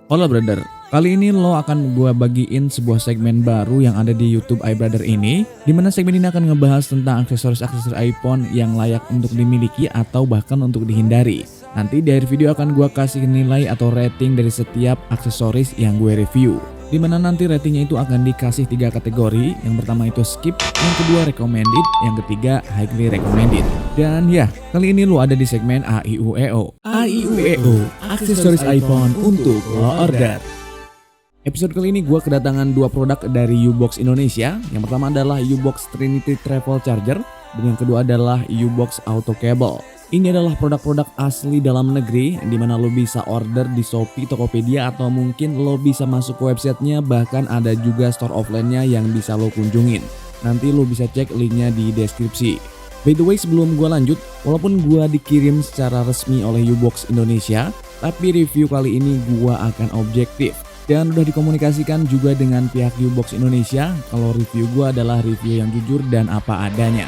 Hola brother, kali ini lo akan gua bagiin sebuah segmen baru yang ada di YouTube iBrother ini, dimana segmen ini akan ngebahas tentang aksesoris-aksesoris iPhone yang layak untuk dimiliki atau bahkan untuk dihindari. Nanti di akhir video akan gua kasih nilai atau rating dari setiap aksesoris yang gue review. Dimana nanti ratingnya itu akan dikasih 3 kategori. Yang pertama itu skip, yang kedua recommended, yang ketiga highly recommended. Dan ya, kali ini lo ada di segmen AIUEO. AIUEO, aksesoris iPhone untuk lo order. Episode kali ini gue kedatangan 2 produk dari U-Box Indonesia. Yang pertama adalah U-Box Trinity Travel Charger, dan yang kedua adalah U-Box Auto Cable. Ini adalah produk-produk asli dalam negeri, dimana lo bisa order di Shopee, Tokopedia, atau mungkin lo bisa masuk ke websitenya, bahkan ada juga store offline-nya yang bisa lo kunjungin. Nanti lo bisa cek linknya di deskripsi. By the way, sebelum gue lanjut, walaupun gue dikirim secara resmi oleh U-Box Indonesia, tapi review kali ini gue akan objektif. Dan udah dikomunikasikan juga dengan pihak U-Box Indonesia kalau review gue adalah review yang jujur dan apa adanya.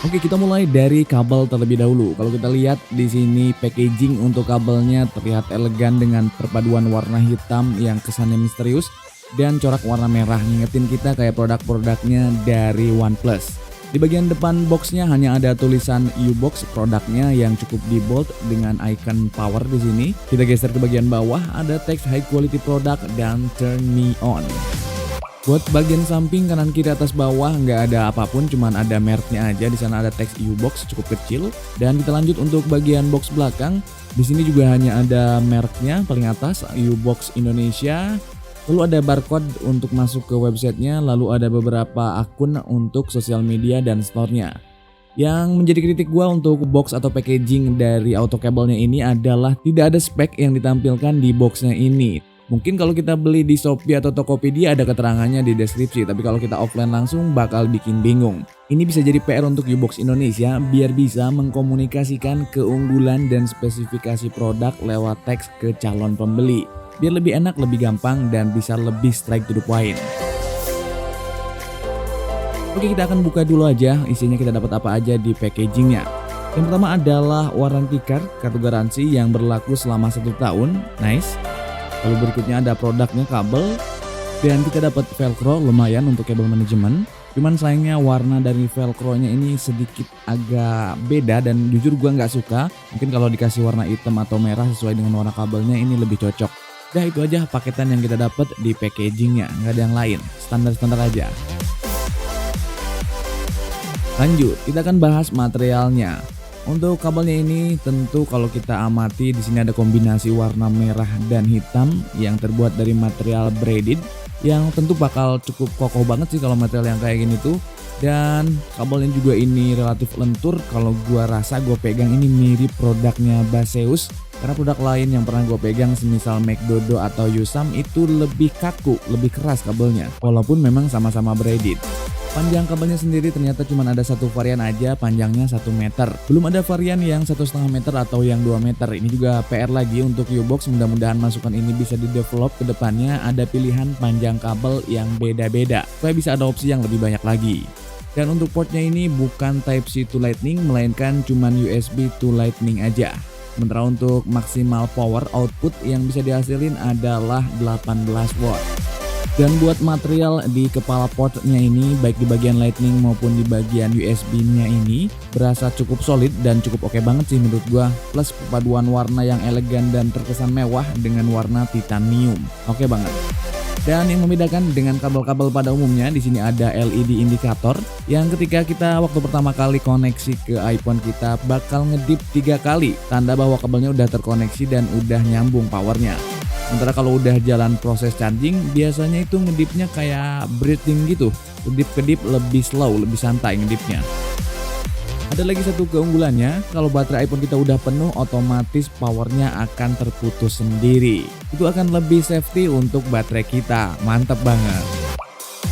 Oke, kita mulai dari kabel terlebih dahulu. Kalau kita lihat di sini packaging untuk kabelnya terlihat elegan dengan perpaduan warna hitam yang kesannya misterius dan corak warna merah, ngingetin kita kayak produk-produknya dari OnePlus. Di bagian depan boxnya hanya ada tulisan U-Box produknya yang cukup di bold dengan icon power di sini. Kita geser ke bagian bawah, ada teks high quality product dan turn me on. Buat bagian samping kanan kiri atas bawah nggak ada apapun, cuman ada mereknya aja. Di sana ada teks U-Box cukup kecil. Dan kita lanjut untuk bagian box belakang. Di sini juga hanya ada mereknya paling atas, U-Box Indonesia. Lalu ada barcode untuk masuk ke websitenya. Lalu ada beberapa akun untuk sosial media dan store-nya. Yang menjadi kritik gua untuk box atau packaging dari auto cable-nya ini adalah tidak ada spek yang ditampilkan di boxnya ini. Mungkin kalau kita beli di Shopee atau Tokopedia ada keterangannya di deskripsi, tapi kalau kita offline langsung bakal bikin bingung. Ini bisa jadi PR untuk U-Box Indonesia biar bisa mengkomunikasikan keunggulan dan spesifikasi produk lewat teks ke calon pembeli. Biar lebih enak, lebih gampang, dan bisa lebih straight to the point. Oke, kita akan buka dulu aja isinya, kita dapat apa aja di packagingnya. Yang pertama adalah warranty card, kartu garansi yang berlaku selama 1 tahun. Nice. Lalu berikutnya ada produknya kabel, dan kita dapat velcro lumayan untuk kabel manajemen. Cuman sayangnya warna dari velcro-nya ini sedikit agak beda dan jujur gua nggak suka. Mungkin kalau dikasih warna hitam atau merah sesuai dengan warna kabelnya ini lebih cocok. Dah, itu aja paketan yang kita dapat di packagingnya, nggak ada yang lain, standar-standar aja. Lanjut, kita akan bahas materialnya. Untuk kabelnya ini tentu kalau kita amati di sini ada kombinasi warna merah dan hitam yang terbuat dari material braided yang tentu bakal cukup kokoh banget sih kalau material yang kayak gini tuh. Dan kabelnya juga ini relatif lentur, kalau gua rasa gua pegang ini mirip produknya Baseus. Karena produk lain yang pernah gue pegang semisal McDodo atau Yusam itu lebih kaku, lebih keras kabelnya. Walaupun memang sama-sama braided. Panjang kabelnya sendiri ternyata cuma ada satu varian aja, panjangnya 1 meter. Belum ada varian yang 1,5 meter atau yang 2 meter. Ini juga PR lagi untuk U-Box, mudah-mudahan masukan ini bisa di-develop ke depannya. Ada pilihan panjang kabel yang beda-beda, supaya bisa ada opsi yang lebih banyak lagi. Dan untuk portnya ini bukan Type-C to Lightning, melainkan cuman USB to Lightning aja. Sementara untuk maksimal power output yang bisa dihasilin adalah 18 watt. Dan buat material di kepala portnya ini, baik di bagian lightning maupun di bagian USB-nya ini, berasa cukup solid dan cukup oke banget sih menurut gua. Plus perpaduan warna yang elegan dan terkesan mewah dengan warna titanium. Oke banget. Dan yang membedakan dengan kabel-kabel pada umumnya, di sini ada LED indikator yang ketika kita waktu pertama kali koneksi ke iPhone kita bakal ngedip 3 kali, tanda bahwa kabelnya udah terkoneksi dan udah nyambung powernya. Sementara kalau udah jalan proses charging, biasanya itu ngedipnya kayak breathing gitu, kedip-kedip lebih slow, lebih santai ngedipnya. Ada lagi satu keunggulannya, kalau baterai iPhone kita udah penuh, otomatis powernya akan terputus sendiri. Itu akan lebih safety untuk baterai kita, mantap banget.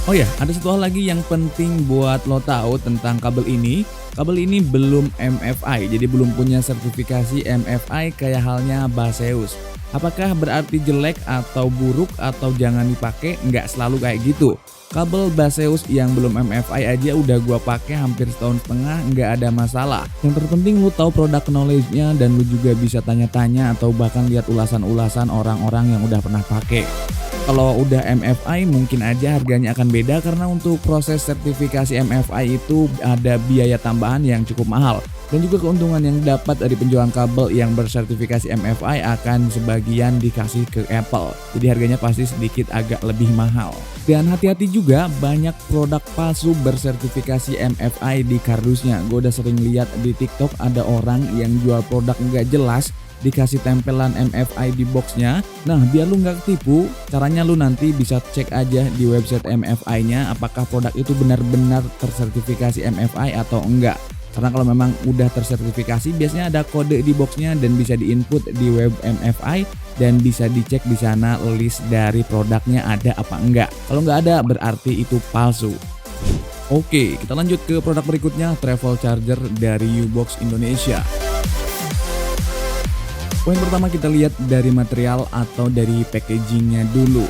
Oh ya, ada satu hal lagi yang penting buat lo tahu tentang kabel ini. Kabel ini belum MFI, jadi belum punya sertifikasi MFI kayak halnya Baseus. Apakah berarti jelek atau buruk atau jangan dipakai? Nggak selalu kayak gitu. Kabel Baseus yang belum MFI aja udah gua pakai hampir setahun setengah, nggak ada masalah. Yang terpenting lu tahu produk knowledge-nya dan lu juga bisa tanya-tanya atau bahkan lihat ulasan-ulasan orang-orang yang udah pernah pakai. Kalau udah MFI mungkin aja harganya akan beda karena untuk proses sertifikasi MFI itu ada biaya tambahan yang cukup mahal. Dan juga keuntungan yang dapat dari penjualan kabel yang bersertifikasi MFI akan sebagian dikasih ke Apple. Jadi harganya pasti sedikit agak lebih mahal. Dan hati-hati juga banyak produk palsu bersertifikasi MFI di kardusnya. Gue udah sering lihat di TikTok ada orang yang jual produk nggak jelas dikasih tempelan MFI di boxnya. Nah biar lu nggak ketipu, caranya lu nanti bisa cek aja di website MFI-nya apakah produk itu benar-benar tersertifikasi MFI atau enggak. Karena kalau memang udah tersertifikasi biasanya ada kode di boxnya dan bisa diinput di web MFI dan bisa dicek di sana list dari produknya ada apa enggak. Kalau nggak ada berarti itu palsu. Oke, kita lanjut ke produk berikutnya, travel charger dari U-Box Indonesia. Poin pertama kita lihat dari material atau dari packagingnya dulu.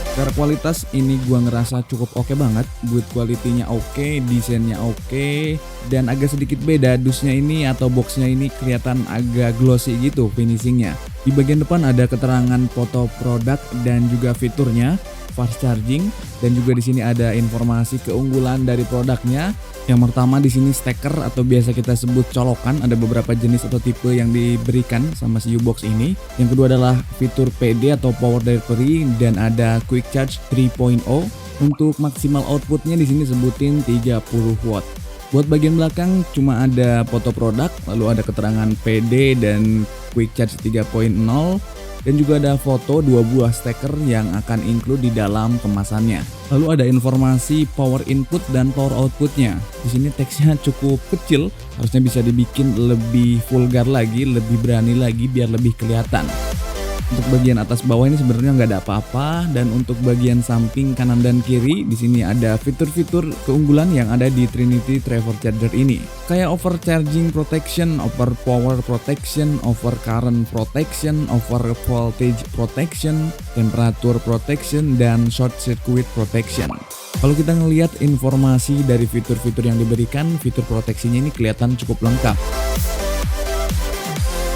Secara kualitas ini gua ngerasa cukup oke banget, build quality-nya oke, desainnya oke, dan agak sedikit beda dusnya ini atau boxnya ini kelihatan agak glossy gitu finishingnya. Di bagian depan ada keterangan foto produk dan juga fiturnya, fast charging, dan juga di sini ada informasi keunggulan dari produknya. Yang pertama di sini steker atau biasa kita sebut colokan, ada beberapa jenis atau tipe yang diberikan sama si U-Box ini. Yang kedua adalah fitur PD atau power delivery dan ada quick charge 3.0. Untuk maksimal outputnya di sini sebutin 30 watt. Buat bagian belakang cuma ada foto produk, lalu ada keterangan PD dan quick charge 3.0. Dan juga ada foto 2 buah steker yang akan include di dalam kemasannya. Lalu ada informasi power input dan power outputnya. Di sini teksnya cukup kecil, harusnya bisa dibikin lebih vulgar lagi, lebih berani lagi biar lebih kelihatan. Untuk bagian atas bawah ini sebenarnya nggak ada apa-apa, dan untuk bagian samping kanan dan kiri di sini ada fitur-fitur keunggulan yang ada di Trinity Travel Charger ini. Kayak overcharging protection, over power protection, over current protection, over voltage protection, temperature protection, dan short circuit protection. Kalau kita ngelihat informasi dari fitur-fitur yang diberikan, fitur proteksinya ini kelihatan cukup lengkap.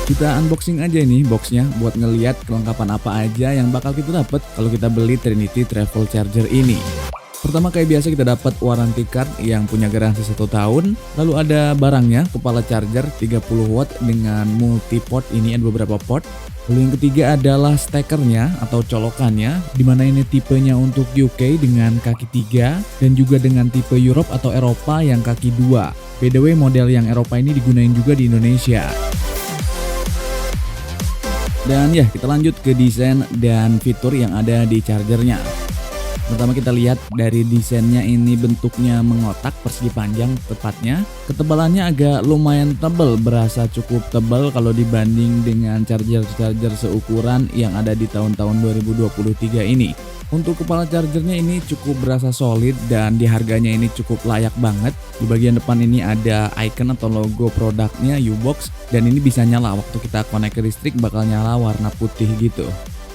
Kita unboxing aja nih boxnya buat ngeliat kelengkapan apa aja yang bakal kita dapat kalau kita beli Trinity Travel Charger ini. Pertama kayak biasa kita dapat warranty card yang punya garansi 1 tahun. Lalu ada barangnya, kepala charger 30 watt dengan multi port, ini ada beberapa port. Lalu yang ketiga adalah stekernya atau colokannya, dimana ini tipenya untuk UK dengan kaki 3 dan juga dengan tipe Europe atau Eropa yang kaki 2. By the way model yang Eropa ini digunain juga di Indonesia. Dan ya kita lanjut ke desain dan fitur yang ada di chargernya. Pertama kita lihat dari desainnya ini bentuknya mengotak persegi panjang tepatnya. Ketebalannya agak lumayan tebal, berasa cukup tebal kalau dibanding dengan charger-charger seukuran yang ada di tahun-tahun 2023 ini. Untuk kepala chargernya ini cukup berasa solid dan di harganya ini cukup layak banget. Di bagian depan ini ada icon atau logo produknya U-Box dan ini bisa nyala waktu kita connect ke listrik, bakal nyala warna putih gitu.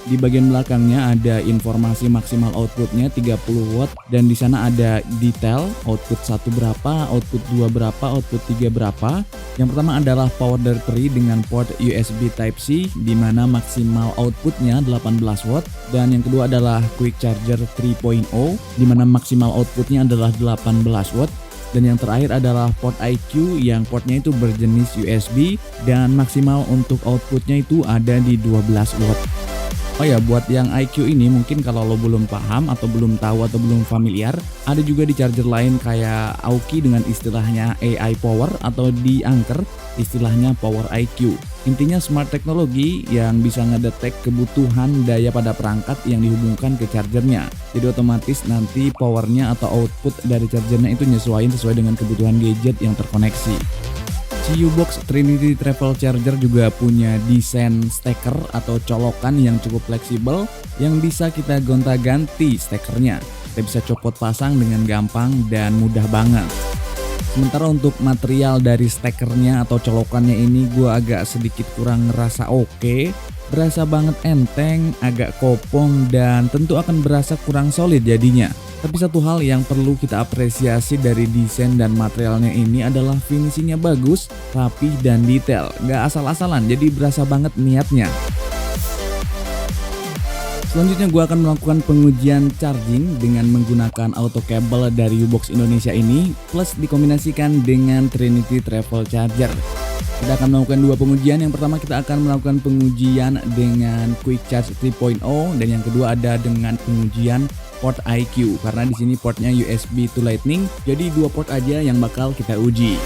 Di bagian belakangnya ada informasi maksimal outputnya 30 watt dan di sana ada detail output 1 berapa, output 2 berapa, output 3 berapa. Yang pertama adalah power delivery dengan port USB Type-C di mana maksimal outputnya 18 watt, dan yang kedua adalah quick charger 3.0 di mana maksimal outputnya adalah 18 watt. Dan yang terakhir adalah port IQ yang portnya itu berjenis USB dan maksimal untuk outputnya itu ada di 12 watt. Oh ya, buat yang IQ ini mungkin kalau lo belum paham atau belum tahu atau belum familiar, ada juga di charger lain kayak Aoki dengan istilahnya AI Power atau di Anker istilahnya Power IQ. Intinya smart teknologi yang bisa ngedetek kebutuhan daya pada perangkat yang dihubungkan ke chargernya. Jadi otomatis nanti powernya atau output dari chargernya itu nyesuaiin sesuai dengan kebutuhan gadget yang terkoneksi. U-Box Trinity Travel Charger juga punya desain steker atau colokan yang cukup fleksibel yang bisa kita gonta-ganti stekernya. Kita bisa copot pasang dengan gampang dan mudah banget. Sementara untuk material dari stekernya atau colokannya ini gue agak sedikit kurang ngerasa oke. Berasa banget enteng, agak kopong, dan tentu akan berasa kurang solid jadinya. Tapi satu hal yang perlu kita apresiasi dari desain dan materialnya ini adalah finishingnya bagus, rapih, dan detail. Gak asal-asalan, jadi berasa banget niatnya. Selanjutnya gue akan melakukan pengujian charging dengan menggunakan auto cable dari U-Box Indonesia ini, plus dikombinasikan dengan Trinity Travel Charger. Kita akan melakukan dua pengujian. Yang pertama kita akan melakukan pengujian dengan Quick Charge 3.0 dan yang kedua ada dengan pengujian port IQ, karena di sini portnya USB to Lightning, jadi dua port aja yang bakal kita uji.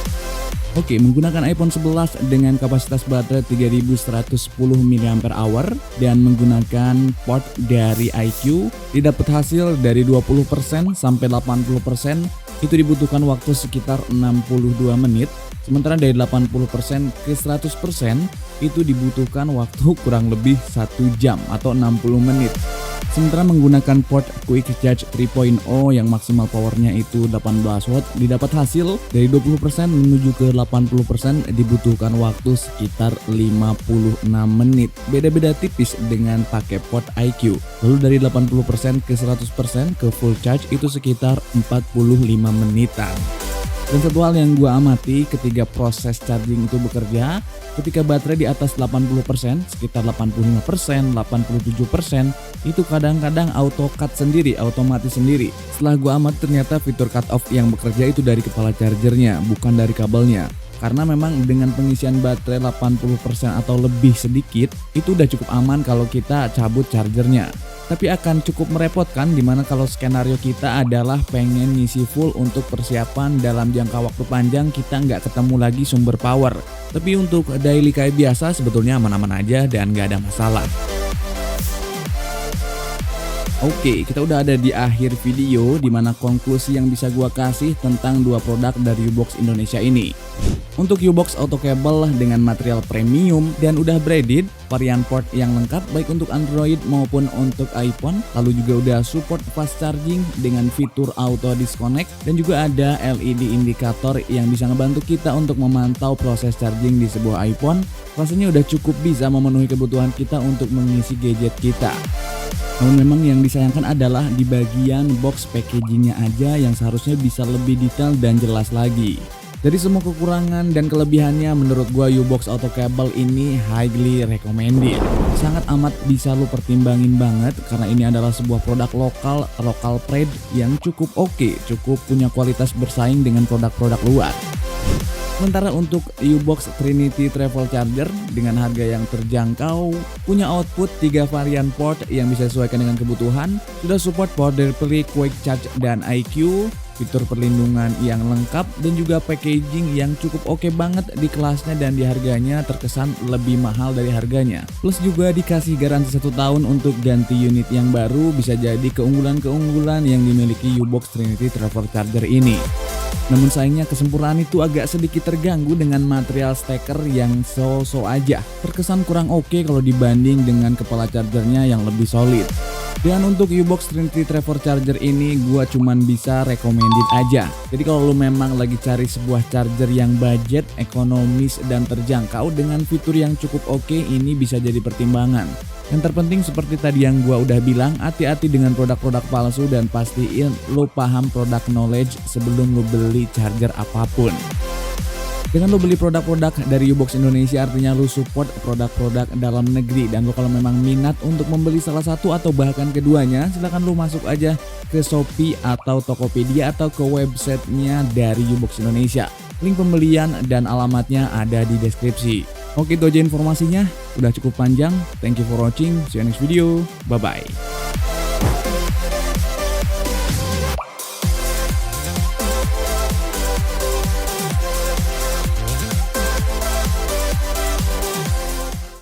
Oke, menggunakan iPhone 11 dengan kapasitas baterai 3110 mAh dan menggunakan port dari IQ, didapat hasil dari 20% sampai 80% itu dibutuhkan waktu sekitar 62 menit, sementara dari 80% ke 100% itu dibutuhkan waktu kurang lebih 1 jam atau 60 menit. Sementara menggunakan port Quick Charge 3.0 yang maksimal powernya itu 18 watt, didapat hasil dari 20% menuju ke 80% dibutuhkan waktu sekitar 56 menit. Beda-beda tipis dengan pakai port IQ. Lalu dari 80% ke 100% ke full charge itu sekitar 45 menitan. Dan satu hal yang gue amati ketika proses charging itu bekerja, ketika baterai di atas 80%, sekitar 85%, 87%, itu kadang-kadang auto cut sendiri, otomatis sendiri. Setelah gue amati ternyata fitur cut off yang bekerja itu dari kepala chargernya, bukan dari kabelnya. Karena memang dengan pengisian baterai 80% atau lebih sedikit, itu udah cukup aman kalau kita cabut chargernya. Tapi akan cukup merepotkan dimana kalau skenario kita adalah pengen ngisi full untuk persiapan dalam jangka waktu panjang, kita nggak ketemu lagi sumber power. Tapi untuk daily kayak biasa sebetulnya aman-aman aja dan nggak ada masalah. Oke, kita udah ada di akhir video dimana konklusi yang bisa gua kasih tentang dua produk dari U-Box Indonesia ini. Untuk U-Box Auto Cable dengan material premium dan udah braided, varian port yang lengkap baik untuk Android maupun untuk iPhone, lalu juga udah support fast charging dengan fitur auto disconnect dan juga ada LED indikator yang bisa ngebantu kita untuk memantau proses charging di sebuah iPhone. Rasanya udah cukup bisa memenuhi kebutuhan kita untuk mengisi gadget kita. Namun memang yang disayangkan adalah di bagian box packagingnya aja yang seharusnya bisa lebih detail dan jelas lagi. Dari semua kekurangan dan kelebihannya, menurut gua U-Box Auto Cable ini highly recommended. Sangat amat bisa lu pertimbangin banget karena ini adalah sebuah produk lokal pride yang cukup oke, cukup punya kualitas bersaing dengan produk-produk luar. Sementara untuk U-Box Trinity Travel Charger dengan harga yang terjangkau, punya output 3 varian port yang bisa disesuaikan dengan kebutuhan, sudah support port dari Quick Charge dan IQ, fitur perlindungan yang lengkap dan juga packaging yang cukup oke banget di kelasnya dan di harganya terkesan lebih mahal dari harganya. Plus juga dikasih garansi 1 tahun untuk ganti unit yang baru, bisa jadi keunggulan-keunggulan yang dimiliki U-Box Trinity Travel Charger ini. Namun sayangnya kesempurnaan itu agak sedikit terganggu dengan material steker yang so-so aja. Terkesan kurang oke kalau dibanding dengan kepala chargernya yang lebih solid. Dan untuk U-Box Trinity Travel Charger ini gua cuman bisa recommended aja. Jadi kalau lu memang lagi cari sebuah charger yang budget, ekonomis dan terjangkau dengan fitur yang cukup oke, ini bisa jadi pertimbangan. Yang terpenting seperti tadi yang gua udah bilang, hati-hati dengan produk-produk palsu dan pastiin lu paham product knowledge sebelum lu beli charger apapun. Dengan lo beli produk-produk dari U-Box Indonesia artinya lo support produk-produk dalam negeri, dan lo kalau memang minat untuk membeli salah satu atau bahkan keduanya, silahkan lo masuk aja ke Shopee atau Tokopedia atau ke websitenya dari U-Box Indonesia. Link pembelian dan alamatnya ada di deskripsi. Oke, itu aja informasinya, udah cukup panjang. Thank you for watching, see you next video, bye bye.